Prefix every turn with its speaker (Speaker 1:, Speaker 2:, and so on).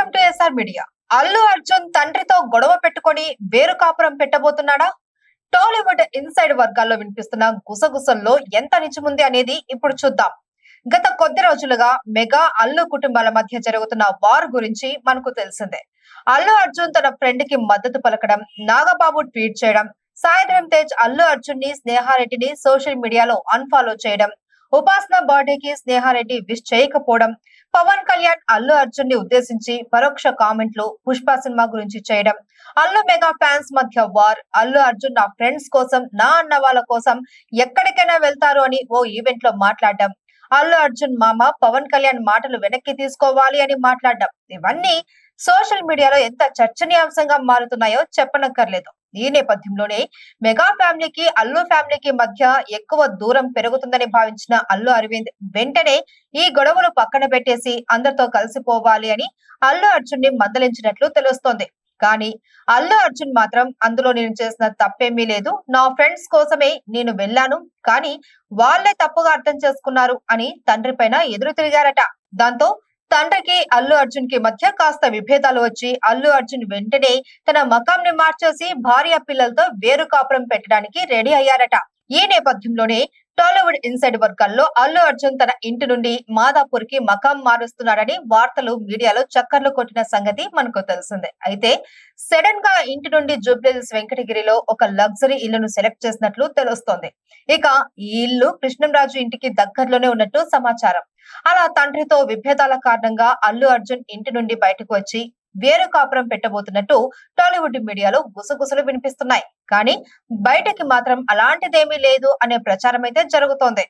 Speaker 1: Welcome to SR media. Allu Arjun తండ్రితో గొడవ పెట్టుకొని వేరు కాపురం పెట్టబోతున్నాడా? టాలీవుడ్ ఇన్సైడ్ వర్గాల్లో వినిపిస్తున్న గుసగుసల్లో ఎంత నిజముంది అనేది ఇప్పుడు చూద్దాం. గత కొద్ది రోజులుగా మెగా అల్లు కుటుంబాల మధ్య జరుగుతున్న వార్ గురించి మనకు తెలిసిందే. అల్లు అర్జున్ తన ఫ్రెండ్ కి మద్దతు పలకడం, నాగబాబు ట్వీట్ చేయడం, సాయిధరం తేజ్ అల్లు అర్జున్ ని స్నేహారెడ్డిని సోషల్ మీడియాలో అన్ఫాలో చేయడం, ఉపాసన బర్త్డేకి స్నేహారెడ్డి విష్ చేయకపోవడం, పవన్ కళ్యాణ్ అల్లు అర్జున్ ని ఉద్దేశించి పరోక్ష కామెంట్లు పుష్ప సినిమా గురించి చేయడం, అల్లు మెగా ఫ్యాన్స్ మధ్య వార్, అల్లు అర్జున్ నా ఫ్రెండ్స్ కోసం, నా అన్న వాళ్ళ కోసం ఎక్కడికైనా వెళ్తారు అని ఓ ఈవెంట్ లో మాట్లాడడం, అల్లు అర్జున్ మామ పవన్ కళ్యాణ్ మాటలు వెనక్కి తీసుకోవాలి అని మాట్లాడడం, ఇవన్నీ సోషల్ మీడియాలో ఎంత చర్చనీయాంశంగా మారుతున్నాయో చెప్పనక్కర్లేదు. ఈ నేపథ్యంలోనే మెగా ఫ్యామిలీకి అల్లు ఫ్యామిలీకి మధ్య ఎక్కువ దూరం పెరుగుతుందని భావించిన అల్లు అరవింద్ వెంటనే ఈ గొడవలు పక్కన పెట్టేసి అందరితో కలిసిపోవాలి అని అల్లు అర్జున్ ని మందలించినట్లు తెలుస్తోంది. కానీ అల్లు అర్జున్ మాత్రం అందులో నేను చేసిన తప్పేమీ లేదు, నా ఫ్రెండ్స్ కోసమే నేను వెళ్ళాను, కానీ వాళ్లే తప్పుగా అర్థం చేసుకున్నారు అని తండ్రి పైన ఎదురు తిరిగారట. దాంతో తండ్రికి అల్లు అర్జున్ కి మధ్య కాస్త విభేదాలు వచ్చి అల్లు అర్జున్ వెంటనే తన మకాంని మార్చేసి భార్య పిల్లలతో వేరు కాపురం పెట్టడానికి రెడీ అయ్యారట. ఈ నేపథ్యంలోనే టాలీవుడ్ ఇన్సైడ్ వర్గాల్లో అల్లు అర్జున్ తన ఇంటి నుండి మాదాపూర్ కి మకాం మారుస్తున్నాడని వార్తలు మీడియాలో చక్కర్లు కొట్టిన సంగతి మనకు తెలిసిందే. అయితే సడన్ గా ఇంటి నుండి జూబ్లీహిల్స్ వెంకటగిరిలో ఒక లగ్జరీ ఇల్లును సెలెక్ట్ చేసినట్లు తెలుస్తోంది. ఇక ఈ ఇల్లు కృష్ణంరాజు ఇంటికి దగ్గరలోనే ఉన్నట్టు సమాచారం. అలా తండ్రితో విభేదాల కారణంగా అల్లు అర్జున్ ఇంటి నుండి బయటకు వచ్చి వేరు కాపురం పెట్టబోతున్నట్టు టాలీవుడ్ మీడియాలో గుసగుసలు వినిపిస్తున్నాయి. కానీ బయటకి మాత్రం అలాంటిదేమీ లేదు అనే ప్రచారం అయితే జరుగుతోంది.